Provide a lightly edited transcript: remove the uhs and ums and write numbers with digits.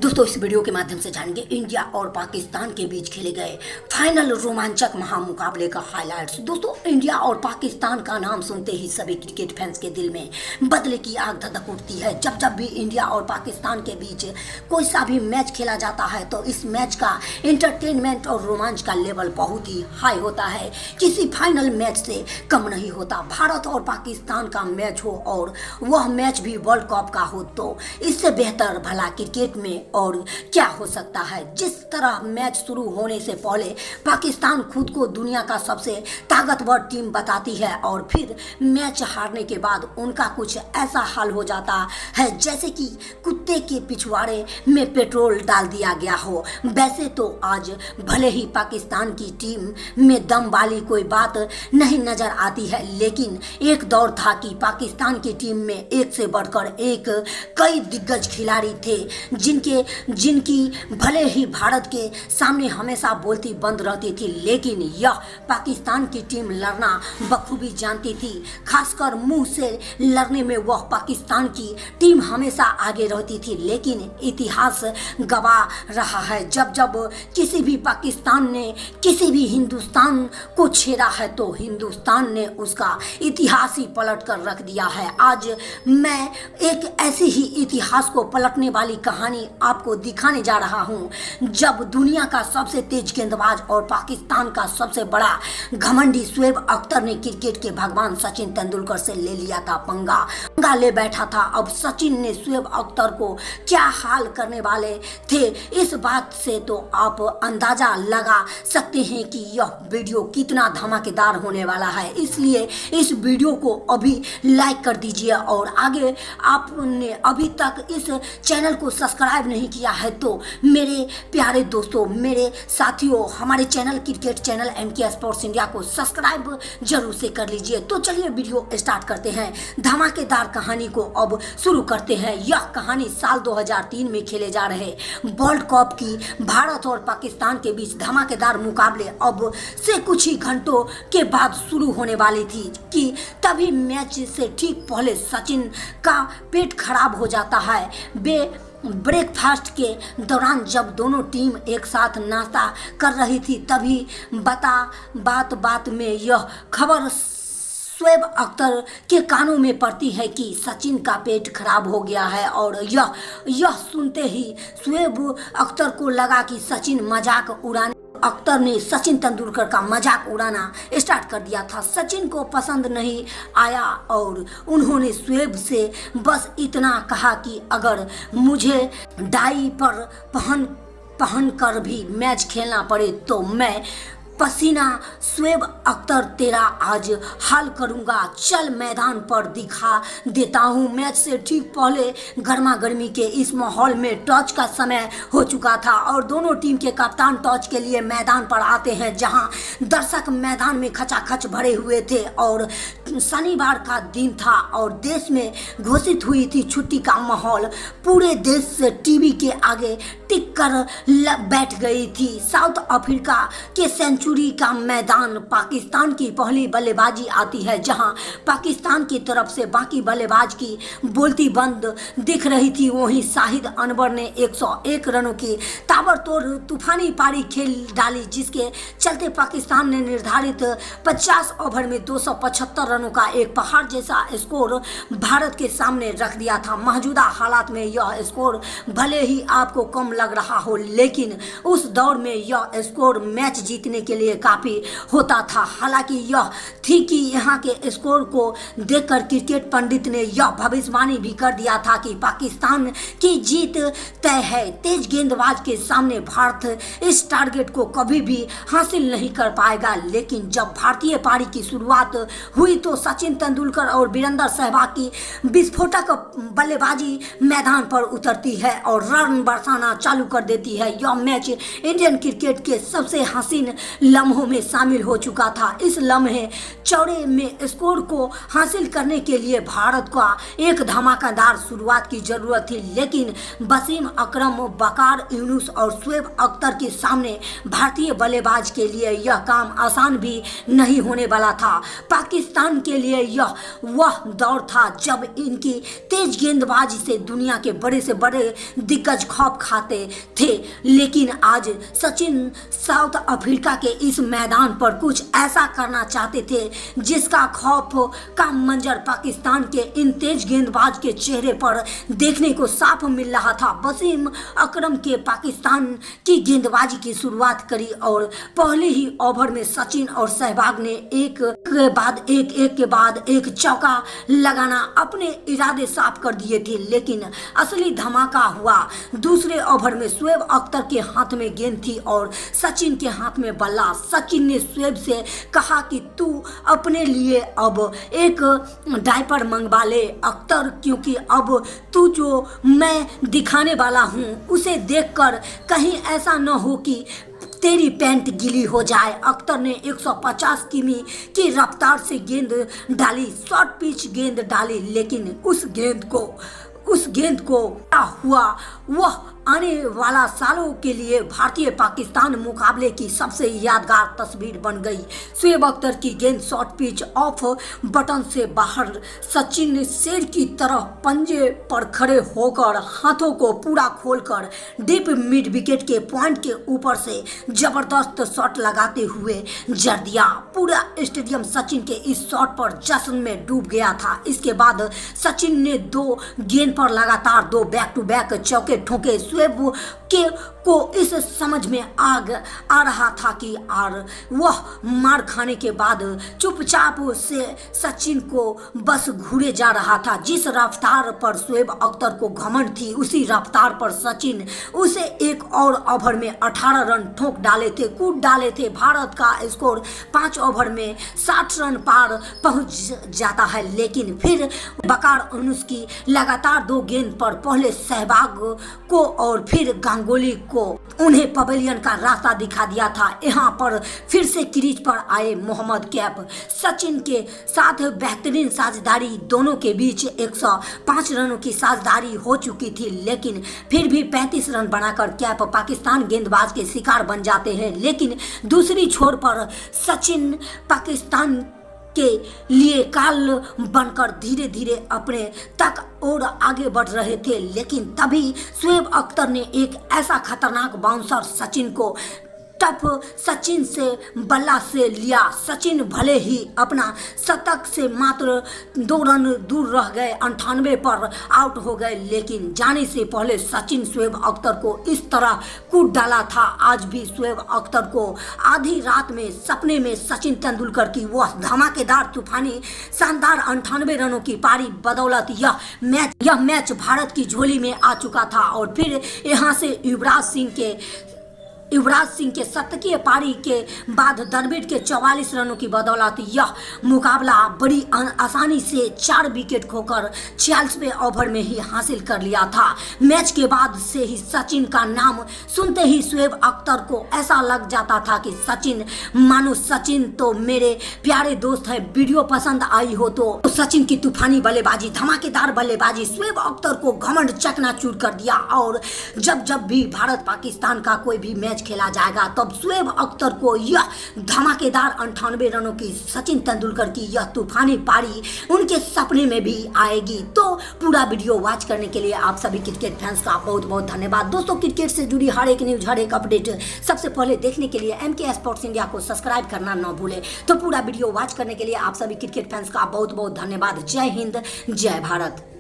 दोस्तों इस वीडियो के माध्यम से जानेंगे इंडिया और पाकिस्तान के बीच खेले गए फाइनल रोमांचक महामुकाबले का हाइलाइट्स। दोस्तों इंडिया और पाकिस्तान का नाम सुनते ही सभी क्रिकेट फैंस के दिल में बदले की आग धधक उठती है। जब जब भी इंडिया और पाकिस्तान के बीच कोई सा भी मैच खेला जाता है तो इस मैच का एंटरटेनमेंट और रोमांच का लेवल बहुत ही हाई होता है, किसी फाइनल मैच से कम नहीं होता। भारत और पाकिस्तान का मैच हो और वह मैच भी वर्ल्ड कप का हो तो इससे बेहतर भला क्रिकेट में और क्या हो सकता है। जिस तरह मैच शुरू होने से पहले पाकिस्तान खुद को दुनिया का सबसे ताकतवर टीम बताती है और फिर मैच हारने के बाद उनका कुछ ऐसा हाल हो जाता है जैसे कि कुत्ते के पिछवाड़े में पेट्रोल डाल दिया गया हो। वैसे तो आज भले ही पाकिस्तान की टीम में दम वाली कोई बात नहीं नजर आती है, लेकिन एक दौर था कि पाकिस्तान की टीम में एक से बढ़कर एक कई दिग्गज खिलाड़ी थे जिनकी भले ही भारत के सामने हमेशा बोलती बंद रहती थी, लेकिन यह पाकिस्तान की टीम लड़ना बखूबी जानती थी। खासकर मुंह से लड़ने में वह पाकिस्तान की टीम हमेशा आगे रहती थी, लेकिन इतिहास गवाह रहा है जब जब किसी भी पाकिस्तान ने किसी भी हिंदुस्तान को छेड़ा है तो हिंदुस्तान ने उसका इतिहास ही पलट कर रख दिया है। आज मैं एक ऐसी ही इतिहास को पलटने वाली कहानी आपको दिखाने जा रहा हूं जब दुनिया का सबसे तेज गेंदबाज और पाकिस्तान का सबसे बड़ा घमंडी शोएब अख्तर ने क्रिकेट के भगवान सचिन तेंदुलकर से ले लिया था पंगा ले बैठा था। अब सचिन ने शोएब अख्तर को क्या हाल करने वाले थे, इस बात से तो आप अंदाजा लगा सकते हैं कि यह वीडियो कितना धमाकेदार होने वाला है। इसलिए इस वीडियो को अभी लाइक कर दीजिए और आगे आपने अभी तक इस चैनल को सब्सक्राइब नहीं किया है तो मेरे प्यारे दोस्तों, मेरे साथियों, हमारे channel cricket channel MK sports India को सब्सक्राइब जरूर से कर लीजिए। तो चलिए वीडियो स्टार्ट करते हैं, धमाकेदार कहानी को अब शुरू करते हैं। यह कहानी साल 2003 में खेले जा रहे वर्ल्ड कप की भारत और पाकिस्तान के बीच धमाकेदार मुकाबले अब से कुछ ही घंटों के बाद शुरू होने वाली थी कि तभी मैच से ठीक पहले सचिन का पेट खराब हो जाता है। ब्रेकफास्ट के दौरान जब दोनों टीम एक साथ नाश्ता कर रही थी तभी बात में यह खबर शोएब अख्तर के कानों में पड़ती है कि सचिन का पेट खराब हो गया है और यह सुनते ही शोएब अख्तर को लगा कि सचिन मजाक उड़ाने अख्तर ने सचिन तेंदुलकर का मजाक उड़ाना स्टार्ट कर दिया था। सचिन को पसंद नहीं आया और उन्होंने शोएब से बस इतना कहा कि अगर मुझे डायपर पहन कर भी मैच खेलना पड़े तो मैं पसीना शोएब अख्तर तेरा आज हाल करूंगा, चल मैदान पर दिखा देता हूं। मैच से ठीक पहले गर्मा गर्मी के इस माहौल में टॉस का समय हो चुका था और दोनों टीम के कप्तान टॉस के लिए मैदान पर आते हैं जहां दर्शक मैदान में खचाखच भरे हुए थे और शनिवार का दिन था और देश में घोषित हुई थी छुट्टी का माहौल। पूरे देश से टीवी के आगे टिक कर बैठ गई थी। साउथ अफ्रीका के सेंचुरी का मैदान पाकिस्तान की पहली बल्लेबाजी आती है जहां पाकिस्तान की तरफ से बाकी बल्लेबाज की बोलती बंद दिख रही थी। वहीं शाहिद अनवर ने 101 रनों की ताबड़तोड़ तूफानी पारी खेल डाली जिसके चलते पाकिस्तान ने निर्धारित 50 ओवर में 275 रनों का एक पहाड़ जैसा स्कोर भारत के सामने रख दिया था। मौजूदा हालात में यह स्कोर भले ही आपको कम लग रहा हो, लेकिन उस दौर में यह स्कोर मैच जीतने के लिए काफी होता था। हालांकि यह थी कि यहाँ के स्कोर को देखकर क्रिकेट पंडित ने यह भविष्यवाणी भी कर दिया था कि पाकिस्तान की जीत तय है। तेज गेंदबाज के सामने भारत इस टारगेट को कभी भी हासिल नहीं कर पाएगा, लेकिन जब भारतीय पारी की शुरुआत हुई तो सचिन तेंदुलकर और वीरेंद्र सहवाग की विस्फोटक बल्लेबाजी मैदान पर उतरती है और रन बरसाना चालू कर देती है। यह मैच इंडियन क्रिकेट के सबसे हसीन लम्हों में शामिल हो चुका था। इस लम्हे चौड़े में स्कोर को हासिल करने के लिए भारत का एक धमाकेदार शुरुआत की जरूरत थी, लेकिन वसीम अकरम, वकार यूनुस और शोएब अख्तर के सामने भारतीय बल्लेबाज के लिए यह काम आसान भी नहीं होने वाला था। पाकिस्तान पाकिस्तान के लिए यह वह दौर था जब इनकी तेज गेंदबाजी से दुनिया के बड़े से बड़े दिग्गज खौफ खाते थे। लेकिन आज सचिन साउथ अफ्रीका के इस मैदान पर कुछ ऐसा करना चाहते थे जिसका खौफ का मंजर पाकिस्तान के इन तेज गेंदबाज के चेहरे पर देखने को साफ मिल रहा था। वसीम अकरम के पाकिस्तान की गेंदबाजी की शुरुआत करी और पहले ही ओवर में सचिन और सहवाग ने एक के बाद एक चौका लगाना अपने इरादे साफ कर दिए थे। लेकिन असली धमाका हुआ दूसरे ओवर में। शोएब अख्तर के हाथ में गेंद थी और सचिन के हाथ में बल्ला। सचिन ने शोएब से कहा कि तू अपने लिए अब एक डायपर मंगवा ले अख्तर, क्योंकि अब तू जो मैं दिखाने वाला हूँ उसे देखकर कहीं ऐसा न हो कि तेरी पैंट गीली हो जाए। अख्तर ने 150 किमी की रफ्तार से गेंद डाली, शॉर्ट पिच गेंद डाली, लेकिन उस गेंद को क्या हुआ वह आने वाला सालों के लिए भारतीय पाकिस्तान मुकाबले की सबसे यादगार तस्वीर बन गई। शोएब अख्तर की गेंद शॉर्ट पिच ऑफ बटन से बाहर। सचिन ने शेर की तरह पंजे पर खड़े होकर हाथों को पूरा खोलकर डीप मिड विकेट के पॉइंट के ऊपर से जबरदस्त शॉट लगाते हुए जड़ दिया। पूरा स्टेडियम सचिन के इस शॉट पर जश्न में डूब गया था। इसके बाद सचिन ने 2 गेंद पर लगातार 2 बैक टू बैक चौके ठोके। शोएब को इस समझ में आ रहा था कि वह मार खाने के बाद चुपचाप से सचिन को बस घूरे जा रहा था। जिस रफ्तार पर शोएब अख्तर को घमंड थी उसी रफ्तार पर सचिन उसे एक और ओवर में 18 रन ठोक डाले थे, कूद डाले थे। भारत का स्कोर 5 ओवर में 60 रन पार पहुंच जाता है। लेकिन फिर वकार यूनुस की लगातार 2 गेंद पर पहले सहवाग को और फिर गांगुली को उन्हें पवेलियन का रास्ता दिखा दिया था। यहाँ पर फिर से क्रीज पर आए मोहम्मद कैफ। सचिन के साथ बेहतरीन साझेदारी, दोनों के बीच 105 रनों की साझेदारी हो चुकी थी, लेकिन फिर भी 35 रन बनाकर कैफ पाकिस्तान गेंदबाज के शिकार बन जाते हैं। लेकिन दूसरी छोर पर सचिन पाकिस्तान के लिए काल बनकर धीरे धीरे अपने तक और आगे बढ़ रहे थे। लेकिन तभी शोएब अख्तर ने एक ऐसा खतरनाक बाउंसर सचिन को टप सचिन से बल्ला से लिया। सचिन भले ही अपना शतक से मात्र 2 रन दूर रह गए, 98 पर आउट हो गए, लेकिन जाने से पहले सचिन शोएब अख्तर को इस तरह कूद डाला था। आज भी शोएब अख्तर को आधी रात में सपने में सचिन तेंदुलकर की वह धमाकेदार तूफानी शानदार 98 रनों की पारी बदौलत यह मैच भारत की झोली में आ चुका था। और फिर यहाँ से युवराज सिंह के शतकीय पारी के बाद द्रविड़ के 44 रनों की बदौलत यह मुकाबला बड़ी आसानी से 4 विकेट खोकर 46वें ओवर में ही हासिल कर लिया था। मैच के बाद से ही सचिन का नाम सुनते ही शोएब अख्तर को ऐसा लग जाता था कि सचिन तो मेरे प्यारे दोस्त है। वीडियो पसंद आई हो तो सचिन की तूफानी बल्लेबाजी, धमाकेदार बल्लेबाजी शोएब अख्तर को घमंड चकनाचूर कर दिया। और जब भी भारत पाकिस्तान का कोई भी मैच खेला जाएगा तब शोएब अख्तर को यह धमाकेदार 98 रनों की सचिन तेंदुलकर की यह तूफानी पारी उनके सपने में भी आएगी। तो पूरा वीडियो वॉच करने के लिए आप सभी क्रिकेट फैंस का बहुत बहुत धन्यवाद। दोस्तों, क्रिकेट से जुड़ी हर एक न्यूज, हर एक अपडेट सबसे पहले देखने के लिए MK स्पोर्ट्स इंडिया को सब्सक्राइब करना न भूले। तो पूरा वीडियो वॉच करने के लिए आप सभी क्रिकेट फैंस का बहुत बहुत धन्यवाद। जय हिंद, जय भारत।